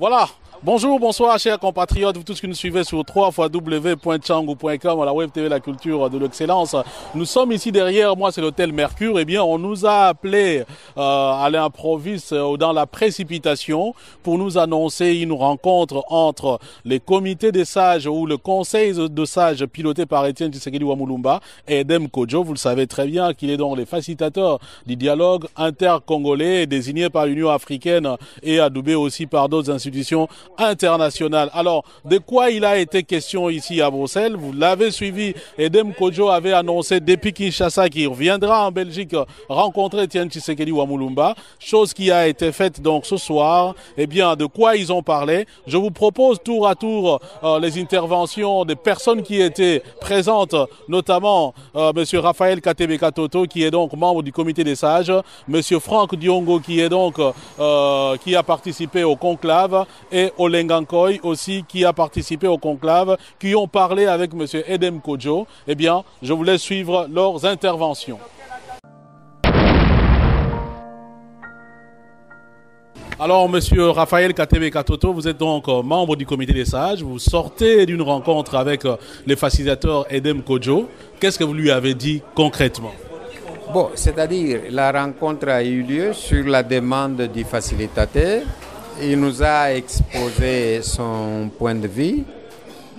Voilà. Bonjour, bonsoir, chers compatriotes, vous tous qui nous suivez sur www.changu.com, la Web TV, la culture de l'excellence. Nous sommes ici derrière moi, c'est l'hôtel Mercure. Eh bien, on nous a appelé à l'improviste dans la précipitation pour nous annoncer une rencontre entre les comités des sages ou le conseil de sages piloté par Étienne Tshisekedi Wamulumba et Edem Kodjo. Vous le savez très bien qu'il est donc le facilitateur du dialogue intercongolais désigné par l'Union africaine et adoubé aussi par d'autres institutions international. Alors, de quoi il a été question ici à Bruxelles? Vous l'avez suivi, Edem Kodjo avait annoncé depuis Kinshasa qu'il reviendra en Belgique rencontrer Étienne Tshisekedi Wamulumba, chose qui a été faite donc ce soir. Eh bien, de quoi ils ont parlé? Je vous propose tour à tour les interventions des personnes qui étaient présentes, notamment Monsieur Raphaël Katebe Katoto, qui est donc membre du comité des sages, Monsieur Franck Diongo, qui est donc qui a participé au conclave, et Olengankoy aussi, qui a participé au conclave, qui ont parlé avec M. Edem Kodjo. Eh bien, je vous laisse suivre leurs interventions. Alors, Monsieur Raphaël Katebe Katoto, vous êtes donc membre du comité des sages. Vous sortez d'une rencontre avec le facilitateur Edem Kodjo. Qu'est-ce que vous lui avez dit concrètement? Bon, c'est-à-dire, la rencontre a eu lieu sur la demande du facilitateur. Il nous a exposé son point de vue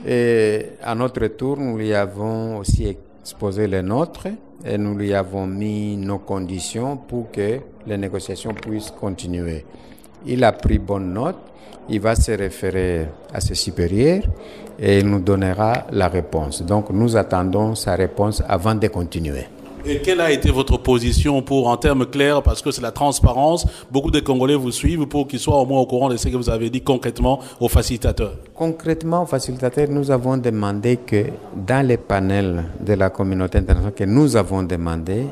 et à notre tour, nous lui avons aussi exposé les nôtres et nous lui avons mis nos conditions pour que les négociations puissent continuer. Il a pris bonne note, il va se référer à ses supérieurs et il nous donnera la réponse. Donc nous attendons sa réponse avant de continuer. Et quelle a été votre position pour, en termes clairs, parce que c'est la transparence, beaucoup de Congolais vous suivent pour qu'ils soient au moins au courant de ce que vous avez dit concrètement au facilitateur? Concrètement, au facilitateur, nous avons demandé que dans les panels de la communauté internationale que nous avons demandé,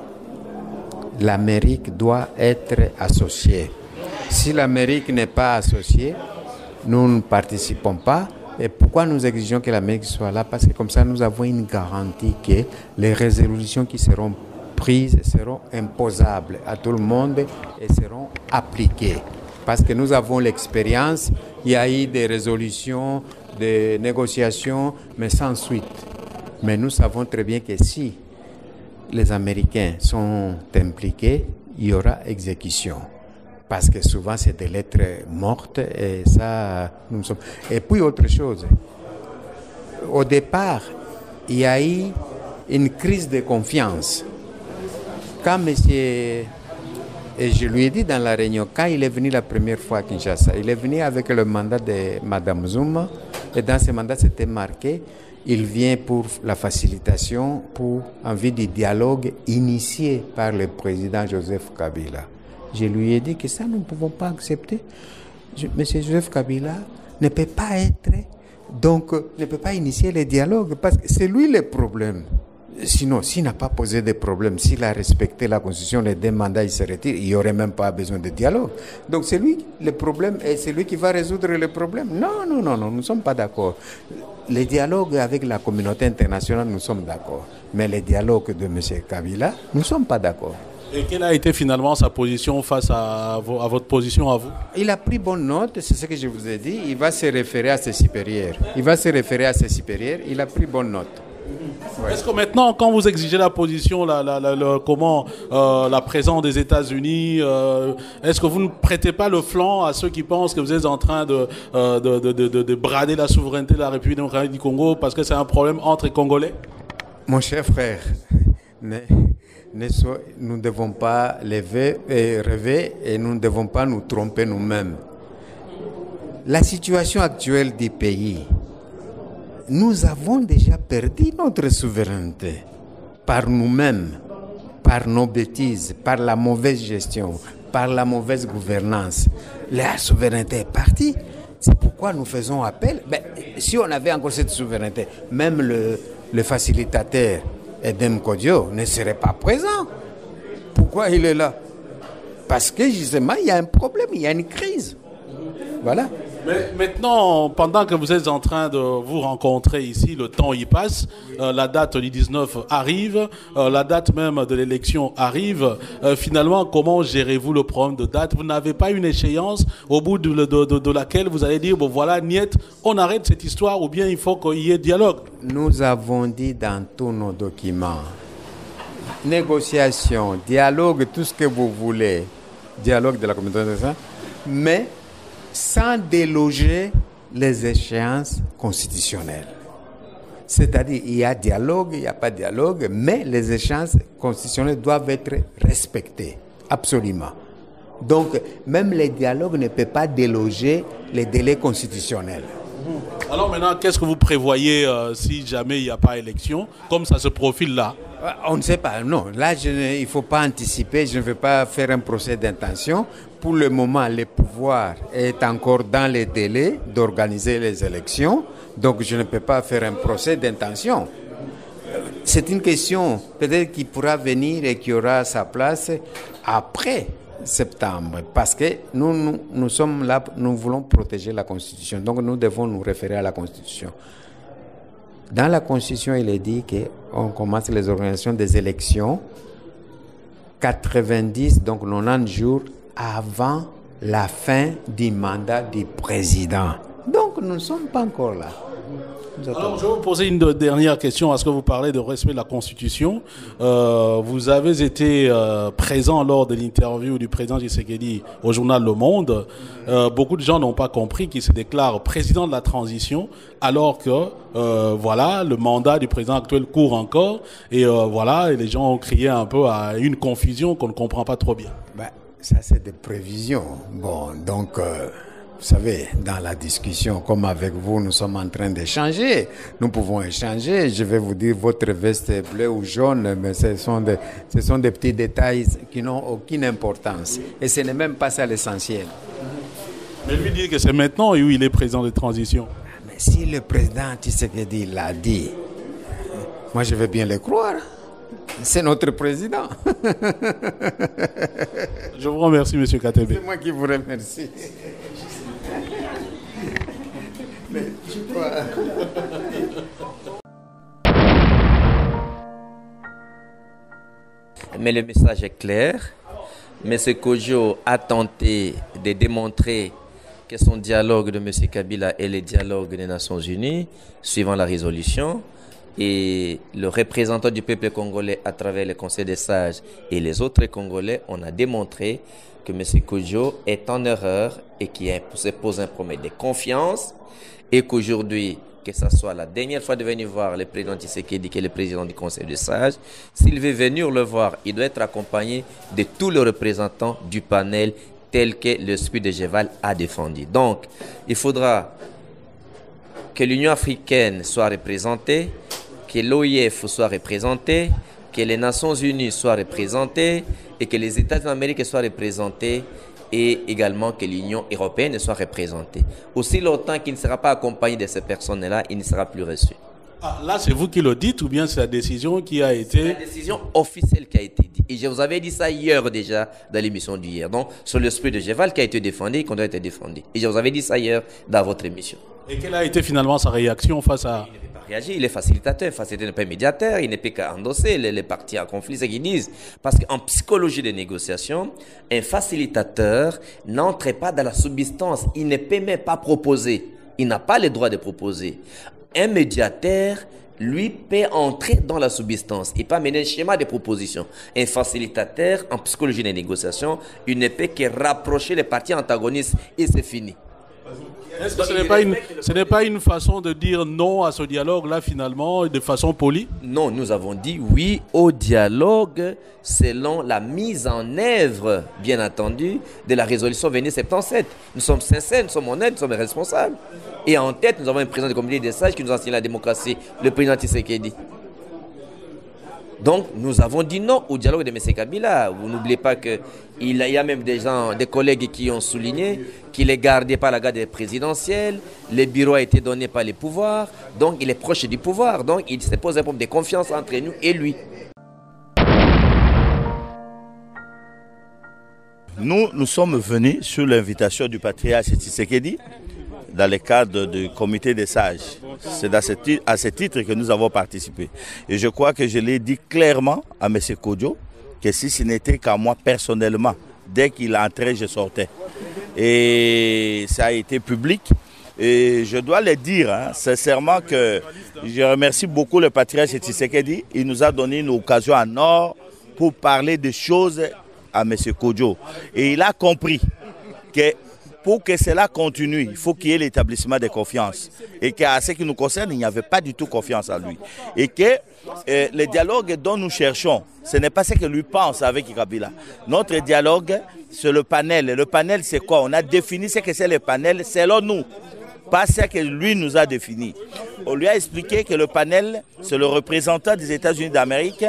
l'Amérique doit être associée. Si l'Amérique n'est pas associée, nous ne participons pas. Et pourquoi nous exigeons que l'Amérique soit là? Parce que comme ça, nous avons une garantie que les résolutions qui seront prises seront imposables à tout le monde et seront appliquées. Parce que nous avons l'expérience, il y a eu des résolutions, des négociations, mais sans suite. Mais nous savons très bien que si les Américains sont impliqués, il y aura exécution. Parce que souvent, c'est des lettres mortes et ça, nous sommes... Et puis, autre chose. Au départ, il y a eu une crise de confiance. Quand monsieur... Et je lui ai dit dans la réunion, quand il est venu la première fois à Kinshasa, il est venu avec le mandat de Mme Zuma. Et dans ce mandat, c'était marqué, il vient pour la facilitation, pour en vue du dialogue initié par le président Joseph Kabila. Je lui ai dit que ça, nous ne pouvons pas accepter. Monsieur Joseph Kabila ne peut pas être, donc ne peut pas initier les dialogues parce que c'est lui le problème. Sinon, s'il n'a pas posé de problème, s'il a respecté la Constitution, les deux mandats, il se retire, il n'y aurait même pas besoin de dialogue. Donc c'est lui le problème et c'est lui qui va résoudre le problème. Non, nous ne sommes pas d'accord. Les dialogues avec la communauté internationale, nous sommes d'accord. Mais les dialogues de M. Kabila, nous ne sommes pas d'accord. Et quelle a été finalement sa position face à votre position à vous? Il a pris bonne note, c'est ce que je vous ai dit. Il va se référer à ses supérieurs. Il a pris bonne note. Ouais. Est-ce que maintenant, quand vous exigez la position, la présence des États-Unis, est-ce que vous ne prêtez pas le flanc à ceux qui pensent que vous êtes en train de brader la souveraineté de la République démocratique du Congo parce que c'est un problème entre Congolais? Mon cher frère, nous ne devons pas rêver et nous ne devons pas nous tromper nous-mêmes. La situation actuelle du pays, nous avons déjà perdu notre souveraineté par nous-mêmes, par nos bêtises, par la mauvaise gestion, par la mauvaise gouvernance. La souveraineté est partie. C'est pourquoi nous faisons appel. Mais si on avait encore cette souveraineté, même le facilitateur Edem Kodjo ne serait pas présent. Pourquoi il est là? Parce que justement, il y a un problème, il y a une crise. Voilà. Mais maintenant, pendant que vous êtes en train de vous rencontrer ici, le temps y passe, la date du 19 arrive, la date même de l'élection arrive. Finalement, comment gérez-vous le problème de date? Vous n'avez pas une échéance au bout de laquelle vous allez dire, bon voilà, niet, on arrête cette histoire ou bien il faut qu'il y ait dialogue? Nous avons dit dans tous nos documents, négociation, dialogue, tout ce que vous voulez, dialogue de la communauté internationale, mais sans déloger les échéances constitutionnelles. C'est-à-dire, il y a dialogue, il n'y a pas de dialogue, mais les échéances constitutionnelles doivent être respectées, absolument. Donc, même les dialogues ne peuvent pas déloger les délais constitutionnels. Alors maintenant, qu'est-ce que vous prévoyez si jamais il n'y a pas élection, comme ça se profile là? On ne sait pas, non. Là, il ne faut pas anticiper, je ne veux pas faire un procès d'intention. Pour le moment, le pouvoir est encore dans les délais d'organiser les élections, donc je ne peux pas faire un procès d'intention. C'est une question peut-être qui pourra venir et qui aura sa place après septembre, parce que nous sommes là, nous voulons protéger la Constitution, donc nous devons nous référer à la Constitution. Dans la Constitution, il est dit qu'on commence les organisations des élections 90, donc 90 jours avant la fin du mandat du président. Donc, nous ne sommes pas encore là. Alors, je vais vous poser une dernière question parce que vous parlez de respect de la Constitution. Vous avez été présent lors de l'interview du président Tshisekedi au journal Le Monde. Beaucoup de gens n'ont pas compris qu'il se déclare président de la transition alors que voilà, le mandat du président actuel court encore et voilà, et les gens ont crié un peu à une confusion qu'on ne comprend pas trop bien. Ben, ça, c'est des prévisions. Bon, donc... vous savez, dans la discussion, comme avec vous, nous sommes en train d'échanger. Nous pouvons échanger. Je vais vous dire, votre veste est bleue ou jaune, mais ce sont des petits détails qui n'ont aucune importance. Et ce n'est même pas ça l'essentiel. Mais lui dit que c'est maintenant où il est président de transition. Mais si le président Tshisekedi l'a dit, moi je vais bien le croire. C'est notre président. Je vous remercie, M. Katebe. C'est moi qui vous remercie. Mais le message est clair. M. Kodjo a tenté de démontrer que son dialogue de M. Kabila est le dialogue des Nations Unies, suivant la résolution. Et le représentant du peuple congolais à travers le Conseil des sages et les autres Congolais, on a démontré que M. Kodjo est en erreur et qu'il se pose un problème de confiance et qu'aujourd'hui, que ce soit la dernière fois de venir voir le président Tshisekedi, qui est le président du Conseil des sages, s'il veut venir le voir, il doit être accompagné de tous les représentants du panel tel que l'esprit de Geval a défendu. Donc, il faudra que l'Union africaine soit représentée, que l'OIF soit représenté, que les Nations Unies soient représentées et que les États d'Amérique soient représentés et également que l'Union européenne soit représentée. Aussi longtemps qu'il ne sera pas accompagné de ces personnes-là, il ne sera plus reçu. Ah, là, c'est vous qui le dites ou bien c'est la décision qui a été... C'est la décision officielle qui a été dite. Et je vous avais dit ça hier déjà dans l'émission d'hier. Donc, sur l'esprit de Geval qui a été défendu et qu'on doit être défendu. Et je vous avais dit ça hier dans votre émission. Et quelle a été finalement sa réaction face à... Il ne peut pas réagir, il est facilitateur, facilitateur n'est pas médiateur, il ne peut qu'endosser les parties en conflit, c'est ce qu'ils disent. Parce qu'en psychologie de négociation, un facilitateur n'entre pas dans la substance, il ne peut même pas proposer, il n'a pas le droit de proposer. Un médiateur, lui, peut entrer dans la substance, il peut amener un schéma de proposition. Un facilitateur, en psychologie de négociation, il ne peut que rapprocher les parties antagonistes et c'est fini. Est-ce que ce n'est pas une façon de dire non à ce dialogue-là, finalement, de façon polie? Non, nous avons dit oui au dialogue selon la mise en œuvre, bien entendu, de la résolution 2277. Nous sommes sincères, nous sommes honnêtes, nous sommes responsables. Et en tête, nous avons un président de comité des sages qui nous enseigne la démocratie, le président Tshisekedi. Donc, nous avons dit non au dialogue de M. Kabila. Vous n'oubliez pas qu'il y a même des collègues qui ont souligné qu'il est gardé par la garde présidentielle, le bureau a été donné par les pouvoirs, donc il est proche du pouvoir. Donc, il se pose un problème de confiance entre nous et lui. Nous sommes venus sur l'invitation du patriarche Tshisekedi dans le cadre du comité des sages. C'est à ce titre que nous avons participé. Et je crois que je l'ai dit clairement à M. Kodjo que si ce n'était qu'à moi personnellement, dès qu'il entrait, je sortais. Et ça a été public. Et je dois le dire sincèrement que je remercie beaucoup le patriarche Tshisekedi. Il nous a donné une occasion en or pour parler des choses à M. Kodjo. Et il a compris que pour que cela continue, il faut qu'il y ait l'établissement de confiance. Et qu'à ce qui nous concerne, il n'y avait pas du tout confiance en lui. Et que le dialogue dont nous cherchons, ce n'est pas ce que lui pense avec Kabila. Notre dialogue, c'est le panel. Et le panel, c'est quoi? On a défini ce que c'est le panel selon nous, pas ce que lui nous a défini. On lui a expliqué que le panel, c'est le représentant des États-Unis d'Amérique,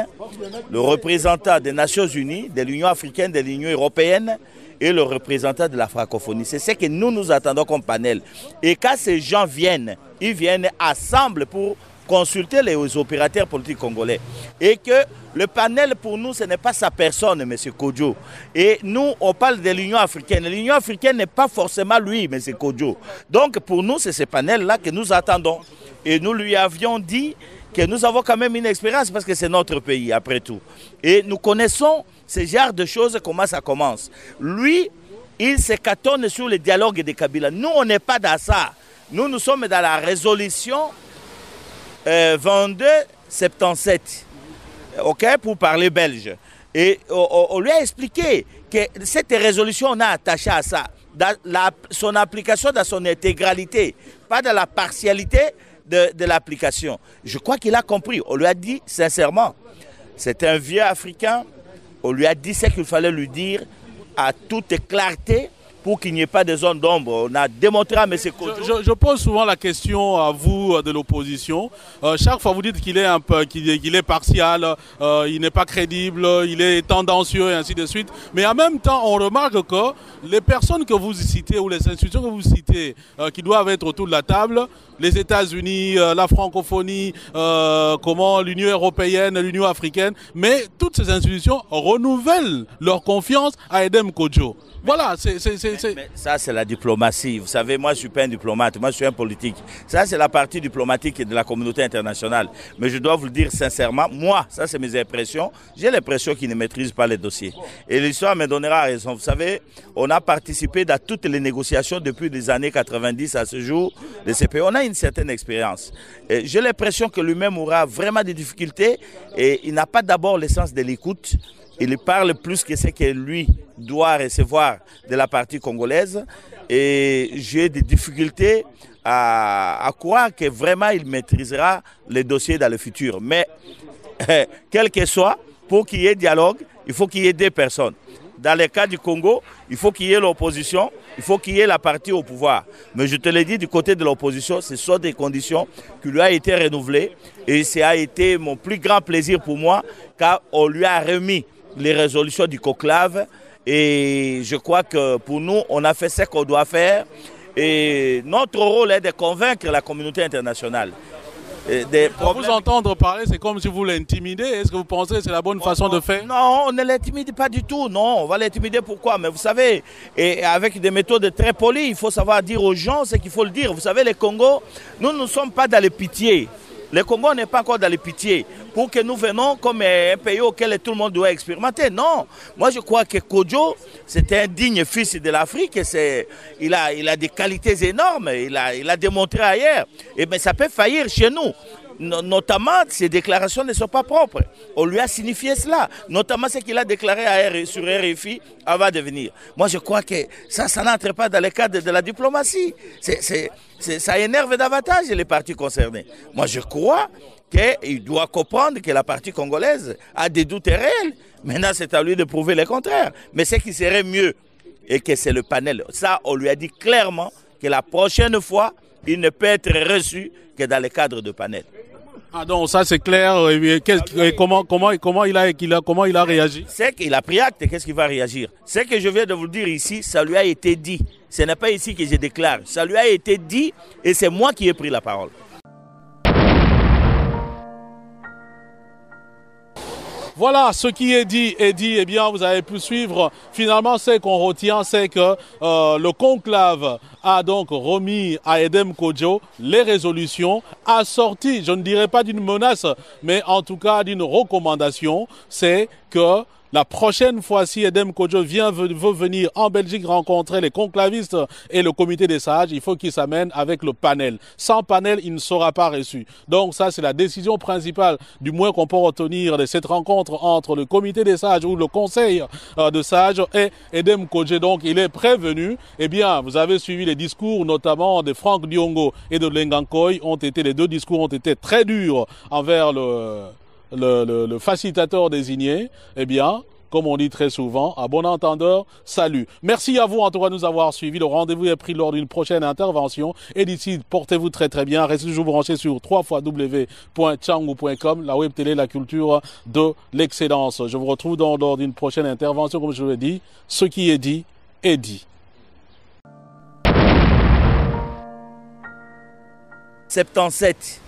le représentant des Nations Unies, de l'Union africaine, de l'Union européenne, et le représentant de la francophonie. C'est ce que nous attendons comme panel. Et quand ces gens viennent, ils viennent ensemble pour consulter les opérateurs politiques congolais. Et que le panel, pour nous, ce n'est pas sa personne, M. Kodjo. Et nous, on parle de l'Union africaine. L'Union africaine n'est pas forcément lui, M. Kodjo. Donc, pour nous, c'est ce panel-là que nous attendons. Et nous lui avions dit que nous avons quand même une expérience parce que c'est notre pays, après tout. Et nous connaissons ce genre de choses, comment ça commence. Lui, il se cantonne sur le dialogue de Kabila. Nous, on n'est pas dans ça. Nous sommes dans la résolution 2277, ok, pour parler belge. Et on lui a expliqué que cette résolution, on a attaché à ça, dans son application dans son intégralité, pas dans la partialité de l'application. Je crois qu'il a compris. On lui a dit sincèrement, c'est un vieux Africain, on lui a dit ce qu'il fallait lui dire à toute clarté pour qu'il n'y ait pas de zone d'ombre. On a démontré à M. Kodjo. Je pose souvent la question à vous de l'opposition. Chaque fois vous dites qu'il est qu'il est partial, il n'est pas crédible, il est tendancieux et ainsi de suite. Mais en même temps, on remarque que les personnes que vous citez ou les institutions que vous citez qui doivent être autour de la table, les États-Unis, la francophonie, l'Union européenne, l'Union africaine, mais toutes ces institutions renouvellent leur confiance à Edem Kodjo. Voilà, mais ça, c'est la diplomatie. Vous savez, moi, je ne suis pas un diplomate, moi, je suis un politique. Ça, c'est la partie diplomatique de la communauté internationale. Mais je dois vous le dire sincèrement, moi, ça, c'est mes impressions. J'ai l'impression qu'ils ne maîtrisent pas les dossiers. Et l'histoire me donnera raison. Vous savez, on a participé dans toutes les négociations depuis les années 90 à ce jour de ces pays. On a une certaine expérience. J'ai l'impression que lui-même aura vraiment des difficultés et il n'a pas d'abord le sens de l'écoute. Il parle plus que ce que lui doit recevoir de la partie congolaise. Et j'ai des difficultés à croire que vraiment il maîtrisera les dossiers dans le futur. Mais, quel que soit, pour qu'il y ait dialogue, il faut qu'il y ait deux personnes. Dans le cas du Congo, il faut qu'il y ait l'opposition, il faut qu'il y ait la partie au pouvoir. Mais je te l'ai dit, du côté de l'opposition, ce sont des conditions qui lui ont été renouvelées. Et ça a été mon plus grand plaisir pour moi, car on lui a remis les résolutions du conclave. Et je crois que pour nous, on a fait ce qu'on doit faire. Et notre rôle est de convaincre la communauté internationale. Vous entendre parler, c'est comme si vous l'intimidez. Est-ce que vous pensez que c'est la bonne façon de faire? Non, on ne l'intimide pas du tout. Non, on va l'intimider pourquoi? Mais vous savez, et avec des méthodes très polies, il faut savoir dire aux gens ce qu'il faut le dire. Vous savez, le Congo, nous ne sommes pas dans les pitiés. Le Congo n'est pas encore dans les pitiés pour que nous venons comme un pays auquel tout le monde doit expérimenter. Non, moi je crois que Kodjo, c'est un digne fils de l'Afrique. Il a des qualités énormes, il a démontré ailleurs. Et bien ça peut faillir chez nous. Notamment, ses déclarations ne sont pas propres. On lui a signifié cela. Notamment ce qu'il a déclaré sur RFI avant de venir. Moi, je crois que ça n'entre pas dans le cadre de la diplomatie. Ça énerve davantage les parties concernées. Moi, je crois qu'il doit comprendre que la partie congolaise a des doutes réels. Maintenant, c'est à lui de prouver le contraire. Mais ce qui serait mieux, et que c'est le panel. Ça, on lui a dit clairement que la prochaine fois, il ne peut être reçu que dans le cadre de panel. Ah donc ça c'est clair. Comment il a réagi? C'est qu'il a pris acte. Qu'est-ce qu'il va réagir? Ce que je viens de vous dire ici, ça lui a été dit. Ce n'est pas ici que je déclare. Ça lui a été dit et c'est moi qui ai pris la parole. Voilà, ce qui est dit, eh bien, vous avez pu suivre. Finalement, ce qu'on retient, c'est que le conclave a donc remis à Edem Kodjo les résolutions assorties, je ne dirais pas d'une menace, mais en tout cas d'une recommandation. C'est que la prochaine fois, si Edem Kodjo veut venir en Belgique rencontrer les conclavistes et le comité des sages, il faut qu'il s'amène avec le panel. Sans panel, il ne sera pas reçu. Donc ça, c'est la décision principale, du moins qu'on peut retenir de cette rencontre entre le comité des sages ou le conseil de sages et Edem Kodjo. Donc il est prévenu. Eh bien, vous avez suivi les discours, notamment de Franck Diongo et de Lengankoy. Les deux discours ont été très durs envers le facilitateur désigné. Eh bien, comme on dit très souvent, à bon entendeur, salut. Merci à vous en tout cas de nous avoir suivis. Le rendez-vous est pris lors d'une prochaine intervention. Et d'ici, portez-vous très très bien. Restez toujours branchés sur www.tchangou.com, la web télé, la culture de l'excellence. Je vous retrouve lors d'une prochaine intervention. Comme je l'ai dit, ce qui est dit est dit. 77,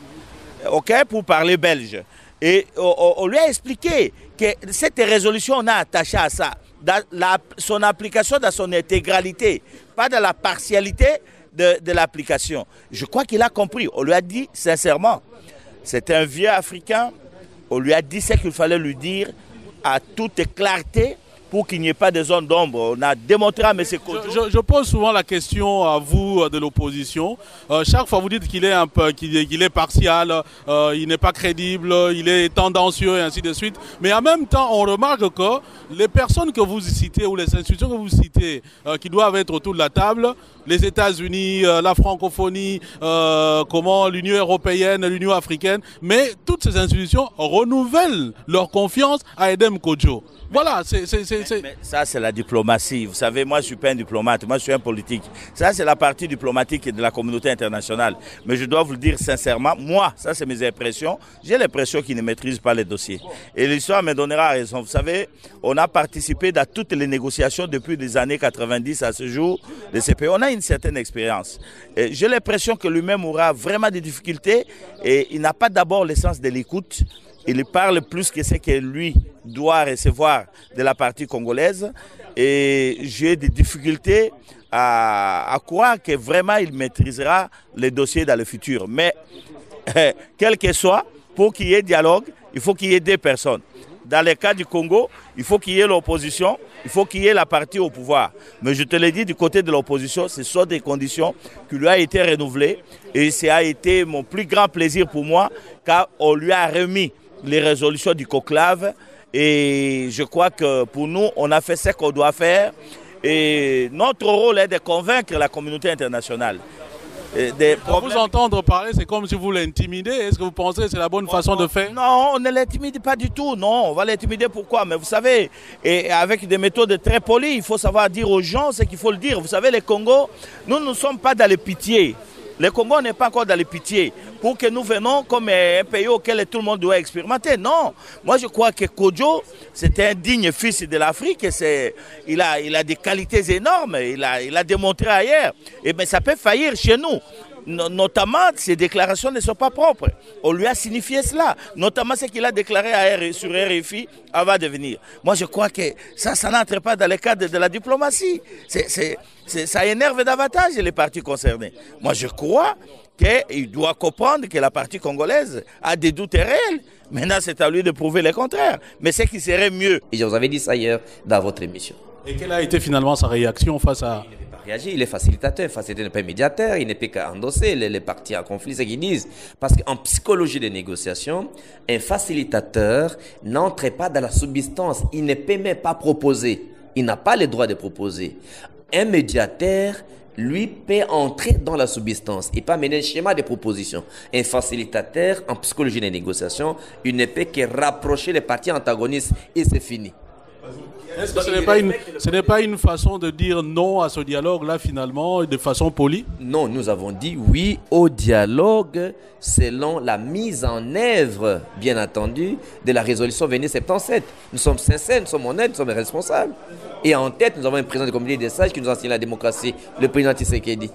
ok, pour parler belge. Et on lui a expliqué que cette résolution, on a attaché à ça, son application dans son intégralité, pas dans la partialité de l'application. Je crois qu'il a compris. On lui a dit sincèrement, c'est un vieux Africain, on lui a dit ce qu'il fallait lui dire à toute clarté, pour qu'il n'y ait pas de zone d'ombre. On a démontré à M. Kodjo. Je pose souvent la question à vous de l'opposition. Chaque fois vous dites qu'il est partial, il n'est pas crédible, il est tendancieux et ainsi de suite. Mais en même temps, on remarque que les personnes que vous citez ou les institutions que vous citez qui doivent être autour de la table, les États-Unis, la francophonie, l'Union européenne, l'Union africaine, mais toutes ces institutions renouvellent leur confiance à Edem Kodjo. Voilà, Mais ça, c'est la diplomatie. Vous savez, moi, je ne suis pas un diplomate, moi, je suis un politique. Ça, c'est la partie diplomatique de la communauté internationale. Mais je dois vous le dire sincèrement, moi, ça, c'est mes impressions. J'ai l'impression qu'ils ne maîtrisent pas les dossiers. Et l'histoire me donnera raison. Vous savez, on a participé dans toutes les négociations depuis les années 90 à ce jour de ces pays. On a une certaine expérience. J'ai l'impression que lui-même aura vraiment des difficultés et il n'a pas d'abord l'essence de l'écoute. Il parle plus que ce que lui doit recevoir de la partie congolaise et j'ai des difficultés à croire que vraiment il maîtrisera les dossiers dans le futur. Mais quel que soit, pour qu'il y ait dialogue, il faut qu'il y ait deux personnes. Dans le cas du Congo, il faut qu'il y ait l'opposition, il faut qu'il y ait la partie au pouvoir. Mais je te l'ai dit, du côté de l'opposition, ce sont des conditions qui lui ont été renouvelées et ça a été mon plus grand plaisir pour moi car on lui a remis les résolutions du conclave et je crois que pour nous, on a fait ce qu'on doit faire et notre rôle est de convaincre la communauté internationale. Pour vous entendre parler, c'est comme si vous l'intimidez. Est-ce que vous pensez que c'est la bonne façon de faire? Non, on ne l'intimide pas du tout. Non, on va l'intimider pourquoi? Mais vous savez, et avec des méthodes très polies, il faut savoir dire aux gens ce qu'il faut le dire. Vous savez, les Congo, nous ne sommes pas dans les pitiés. Le Congo n'est pas encore dans les pitiés pour que nous venons comme un pays auquel tout le monde doit expérimenter. Non, moi je crois que Kodjo, c'est un digne fils de l'Afrique. Il a des qualités énormes, il a démontré ailleurs. Mais ça peut faillir chez nous. Notamment, ses déclarations ne sont pas propres. On lui a signifié cela. Notamment ce qu'il a déclaré sur RFI avant de venir. Moi, je crois que ça n'entre pas dans le cadre de la diplomatie. Ça énerve davantage les parties concernées. Moi, je crois qu'il doit comprendre que la partie congolaise a des doutes réels. Maintenant, c'est à lui de prouver le contraire. Mais ce qui serait mieux. Et je vous avais dit ça hier dans votre émission. Et quelle a été finalement sa réaction face à... Réagir, il est facilitateur, facilitateur n'est pas médiateur, il ne peut qu'endosser les parties en conflit, c'est ce qu'ils disent. Parce qu'en psychologie des négociations, un facilitateur n'entre pas dans la substance, il ne peut même pas proposer, il n'a pas le droit de proposer. Un médiateur, lui, peut entrer dans la substance, il peut amener un schéma de proposition. Un facilitateur, en psychologie des négociations, il ne peut que rapprocher les parties antagonistes et c'est fini. Est-ce que ce n'est pas une façon de dire non à ce dialogue-là, finalement, de façon polie? Non, nous avons dit oui au dialogue selon la mise en œuvre, bien entendu, de la résolution 2277. Nous sommes sincères, nous sommes honnêtes, nous sommes responsables. Et en tête, nous avons un président du comité des sages qui nous enseigne la démocratie, le président Tshisekedi.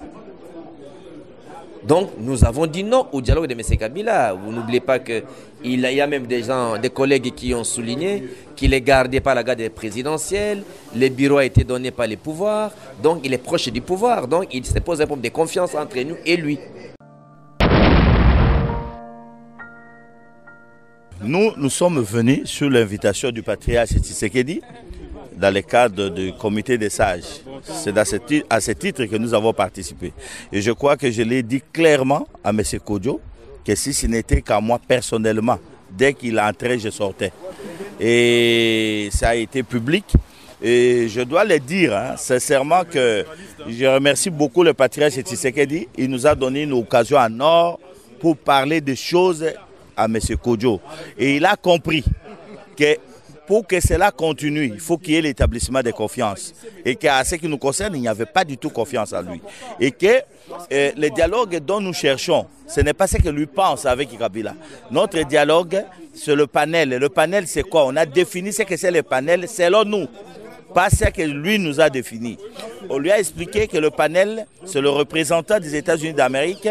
Donc, nous avons dit non au dialogue de M. Kabila. Vous n'oubliez pas qu'il y a même des gens, des collègues qui ont souligné qu'il est gardé par la garde présidentielle, le bureau a été donné par les pouvoirs, donc il est proche du pouvoir. Donc, il se pose un problème de confiance entre nous et lui. Nous sommes venus sur l'invitation du patriarche Tshisekedi dans le cadre du comité des sages. C'est à ce titre que nous avons participé. Et je crois que je l'ai dit clairement à M. Kodjo que si ce n'était qu'à moi personnellement, dès qu'il entrait, je sortais. Et ça a été public. Et je dois le dire sincèrement que je remercie beaucoup le patriarche Tshisekedi. Il nous a donné une occasion en or pour parler des choses à M. Kodjo. Et il a compris que pour que cela continue, il faut qu'il y ait l'établissement de confiance. Et qu'à ce qui nous concerne, il n'y avait pas du tout confiance en lui. Et que le dialogue dont nous cherchons, ce n'est pas ce que lui pense avec Kabila. Notre dialogue, c'est le panel. Et le panel, c'est quoi? On a défini ce que c'est le panel selon nous, pas ce que lui nous a défini. On lui a expliqué que le panel, c'est le représentant des États-Unis d'Amérique,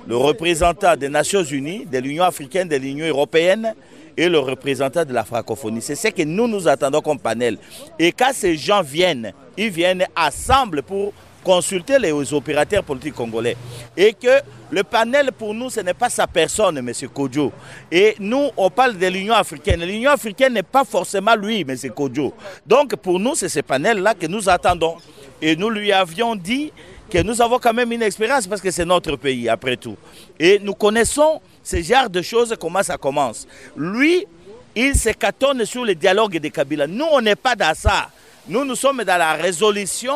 le représentant des Nations Unies, de l'Union africaine, de l'Union européenne, et le représentant de la francophonie. C'est ce que nous attendons comme panel. Et quand ces gens viennent, ils viennent ensemble pour consulter les opérateurs politiques congolais. Et que le panel, pour nous, ce n'est pas sa personne, M. Kodjo. Et nous, on parle de l'Union africaine. L'Union africaine n'est pas forcément lui, M. Kodjo. Donc, pour nous, c'est ce panel-là que nous attendons. Et nous lui avions dit que nous avons quand même une expérience parce que c'est notre pays, après tout. Et nous connaissons ce genre de choses, comment ça commence. Lui, il se cantonne sur le dialogue de Kabila. Nous, on n'est pas dans ça. Nous sommes dans la résolution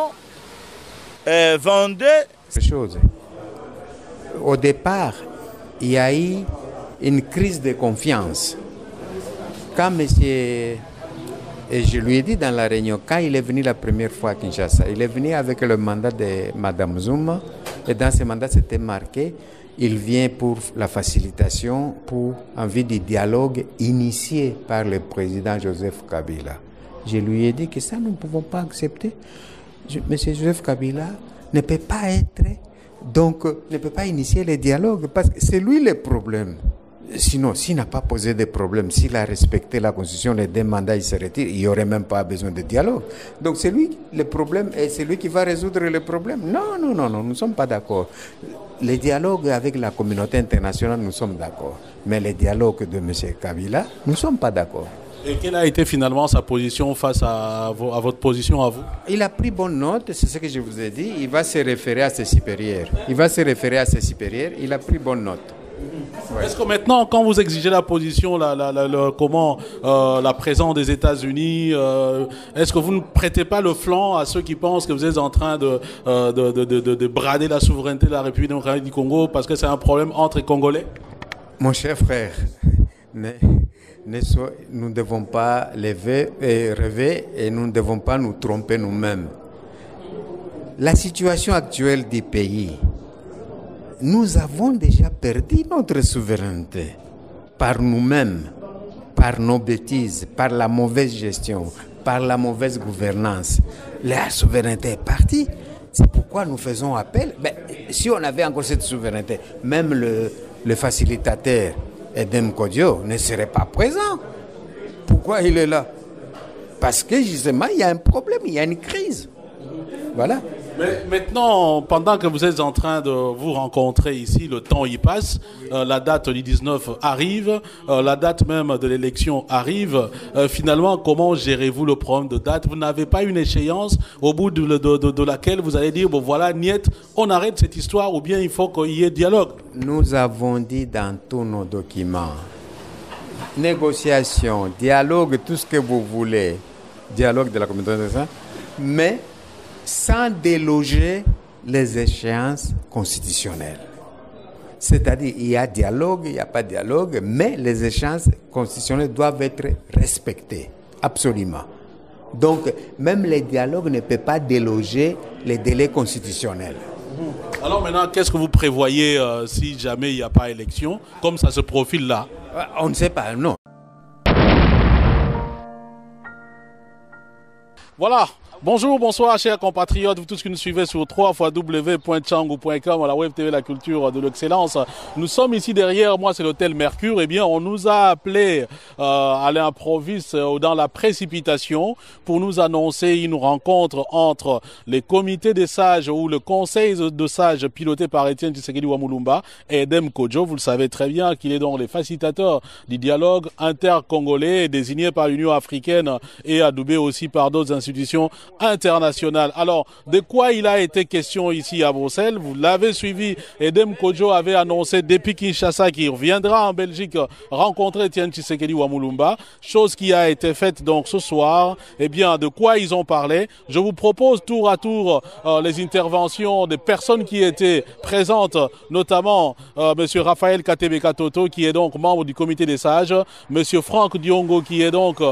22. Au départ, il y a eu une crise de confiance. Quand monsieur, et je lui ai dit dans la réunion, quand il est venu la première fois à Kinshasa, il est venu avec le mandat de Mme Zuma, et dans ce mandat, c'était marqué, il vient pour la facilitation, pour envie du dialogue initié par le président Joseph Kabila. Je lui ai dit que ça, nous ne pouvons pas accepter. Monsieur Joseph Kabila ne peut pas être, donc ne peut pas initier le dialogue, parce que c'est lui le problème. Sinon, s'il n'a pas posé de problème, s'il a respecté la Constitution, les deux mandats, il se retire, il n'y aurait même pas besoin de dialogue. Donc c'est lui le problème et c'est lui qui va résoudre le problème. Non, nous ne sommes pas d'accord. Le dialogue avec la communauté internationale, nous sommes d'accord. Mais le dialogue de M. Kabila, nous ne sommes pas d'accord. Et quelle a été finalement sa position face à votre position à vous? Il a pris bonne note, c'est ce que je vous ai dit. Il va se référer à ses supérieurs. Il a pris bonne note. Ouais. Est-ce que maintenant, quand vous exigez la position, la présence des États-Unis, est-ce que vous ne prêtez pas le flanc à ceux qui pensent que vous êtes en train de brader la souveraineté de la République démocratique du Congo parce que c'est un problème entre les Congolais? Mon cher frère, nous ne devons pas rêver et nous ne devons pas nous tromper nous-mêmes. La situation actuelle du pays, nous avons déjà perdu notre souveraineté par nous-mêmes, par nos bêtises, par la mauvaise gestion, par la mauvaise gouvernance. La souveraineté est partie. C'est pourquoi nous faisons appel. Si on avait encore cette souveraineté, même le facilitateur Edem Kodjo ne serait pas présent. Pourquoi il est là? Parce que justement, il y a un problème, il y a une crise. Voilà. Mais maintenant, pendant que vous êtes en train de vous rencontrer ici, le temps y passe, la date du 19 arrive, la date même de l'élection arrive. Finalement, comment gérez-vous le problème de date? Vous n'avez pas une échéance au bout de laquelle vous allez dire, bon voilà, niet, on arrête cette histoire ou bien il faut qu'il y ait dialogue? Nous avons dit dans tous nos documents, négociation, dialogue, tout ce que vous voulez, dialogue de la communauté internationale, mais sans déloger les échéances constitutionnelles. C'est-à-dire, il y a dialogue, il n'y a pas de dialogue, mais les échéances constitutionnelles doivent être respectées, absolument. Donc, même les dialogues ne peuvent pas déloger les délais constitutionnels. Alors maintenant, qu'est-ce que vous prévoyez si jamais il n'y a pas élection, comme ça se profile là? On ne sait pas, non. Voilà, Bonjour, bonsoir chers compatriotes, vous tous qui nous suivez sur www.changu.com, la web TV, la culture de l'excellence. Nous sommes ici derrière moi, c'est l'hôtel Mercure. Eh bien, on nous a appelé à l'improviste dans la précipitation pour nous annoncer une rencontre entre les comités des sages ou le conseil de sages piloté par Etienne Tshisekedi Wamulumba et Edem Kodjo. Vous le savez très bien qu'il est donc le facilitateur du dialogue inter-congolais désigné par l'Union africaine et adoubé aussi par d'autres institutions international. Alors, de quoi il a été question ici à Bruxelles? Vous l'avez suivi, Edem Kodjo avait annoncé depuis Kinshasa qu'il reviendra en Belgique rencontrer Etienne Tshisekedi Wamulumba, chose qui a été faite donc ce soir. Eh bien, de quoi ils ont parlé? Je vous propose tour à tour les interventions des personnes qui étaient présentes, notamment Monsieur Raphaël Katebe Katoto, qui est donc membre du comité des sages, Monsieur Franck Diongo, qui est donc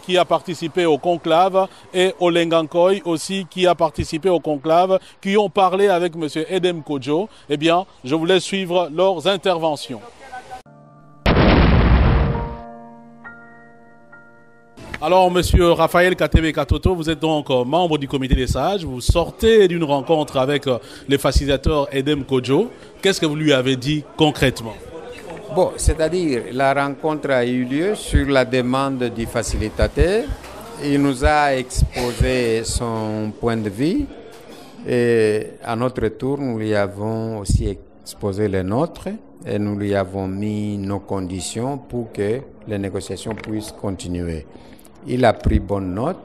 qui a participé au conclave, et Olengankoy aussi, qui a participé au conclave, qui ont parlé avec M. Edem Kodjo. Eh bien, je vous laisse suivre leurs interventions. Alors, Monsieur Raphaël Katebe Katoto, vous êtes donc membre du comité des sages. Vous sortez d'une rencontre avec le facilitateur Edem Kodjo. Qu'est-ce que vous lui avez dit concrètement? Bon, c'est-à-dire, la rencontre a eu lieu sur la demande du facilitateur. Il nous a exposé son point de vue et à notre tour, nous lui avons aussi exposé les nôtres et nous lui avons mis nos conditions pour que les négociations puissent continuer. Il a pris bonne note,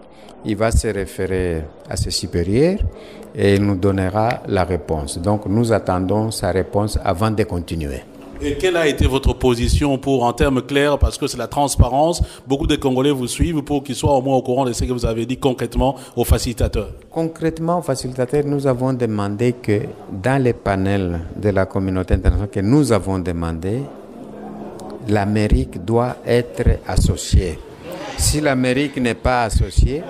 il va se référer à ses supérieurs et il nous donnera la réponse. Donc nous attendons sa réponse avant de continuer. Et quelle a été votre position pour, en termes clairs, parce que c'est la transparence, beaucoup de Congolais vous suivent pour qu'ils soient au moins au courant de ce que vous avez dit concrètement au facilitateur? Concrètement, au facilitateur, nous avons demandé que dans les panels de la communauté internationale que nous avons demandé, l'Amérique doit être associée. Si l'Amérique n'est pas associée,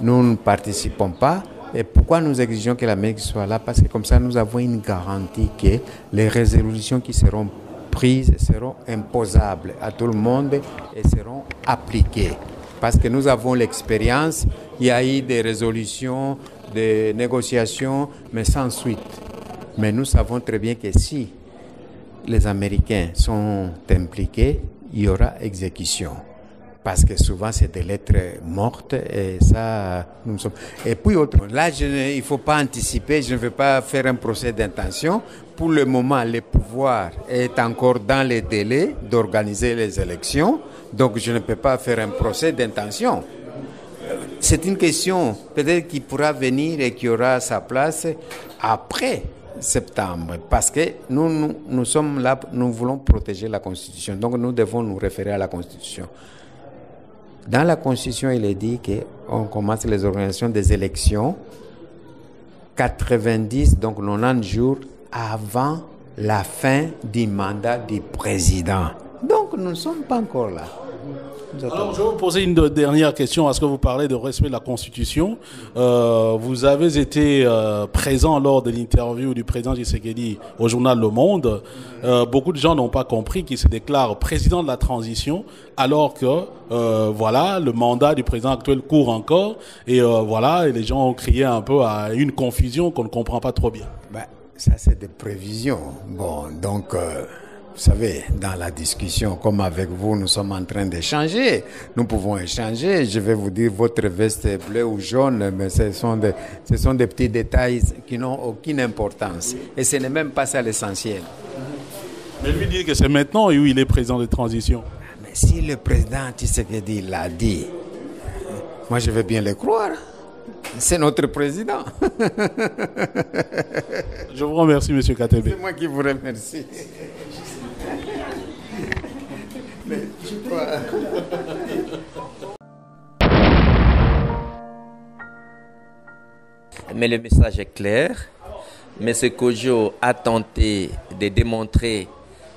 nous ne participons pas. Et pourquoi nous exigeons que l'Amérique soit là? Parce que comme ça, nous avons une garantie que les résolutions qui seront prises seront imposables à tout le monde et seront appliquées. Parce que nous avons l'expérience, il y a eu des résolutions, des négociations, mais sans suite. Mais nous savons très bien que si les Américains sont impliqués, il y aura exécution. Parce que souvent, c'est des lettres mortes et ça, nous sommes... Et puis, là, il ne faut pas anticiper, je ne veux pas faire un procès d'intention. Pour le moment, le pouvoir est encore dans les délais d'organiser les élections, donc je ne peux pas faire un procès d'intention. C'est une question, peut-être qu'il pourra venir et qu'il y aura sa place après septembre, parce que nous sommes là, nous voulons protéger la Constitution, donc nous devons nous référer à la Constitution. Dans la Constitution, il est dit qu'on commence les organisations des élections 90, donc 90 jours avant la fin du mandat du président. Donc, nous ne sommes pas encore là. Alors, je vais vous poser une dernière question. Est-ce que vous parlez de respect de la Constitution? Vous avez été présent lors de l'interview du président Tshisekedi au journal Le Monde. Beaucoup de gens n'ont pas compris qu'il se déclare président de la transition alors que voilà, le mandat du président actuel court encore et voilà, et les gens ont crié un peu à une confusion qu'on ne comprend pas trop bien. Ben, ça, c'est des prévisions. Bon, donc... vous savez, dans la discussion, comme avec vous, nous sommes en train d'échanger. Nous pouvons échanger. Je vais vous dire votre veste est bleue ou jaune, mais ce sont des petits détails qui n'ont aucune importance. Et ce n'est même pas ça l'essentiel. Mais lui dit que c'est maintenant où il est président de transition. Mais si le président Tshisekedi l'a dit, moi je veux bien le croire. C'est notre président. Je vous remercie, M. Katebe. C'est moi qui vous remercie. Mais le message est clair. M. Kodjo a tenté de démontrer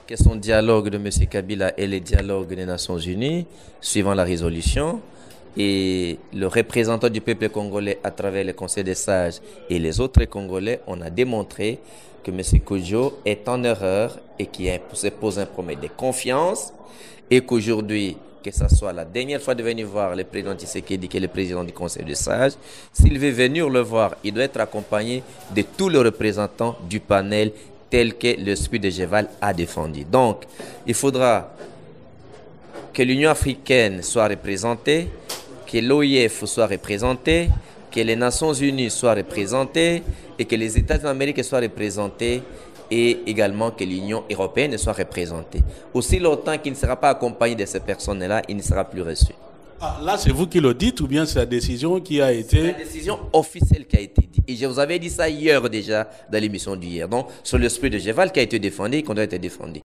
que son dialogue de M. Kabila est le dialogue des Nations Unies, suivant la résolution. Et le représentant du peuple congolais à travers le Conseil des sages et les autres Congolais, on a démontré que M. Kodjo est en erreur et qu'il se pose un problème de confiance et qu'aujourd'hui, que ce soit la dernière fois de venir voir le président Tshisekedi, qui est le président du Conseil des sages. S'il veut venir le voir, il doit être accompagné de tous les représentants du panel tel que le spirit de Geval a défendu. Donc, il faudra que l'Union africaine soit représentée, que l'OIF soit représentée, que les Nations unies soient représentées et que les États d'Amérique soient représentés et également que l'Union européenne soit représentée. Aussi longtemps qu'il ne sera pas accompagné de ces personnes-là, il ne sera plus reçu. Ah, là, c'est vous qui le dites ou bien c'est la décision qui a été... C'est la décision officielle qui a été dite. Et je vous avais dit ça hier déjà dans l'émission d'hier. Donc, sur le spirit de Geval qui a été défendu et qu'on doit être défendu.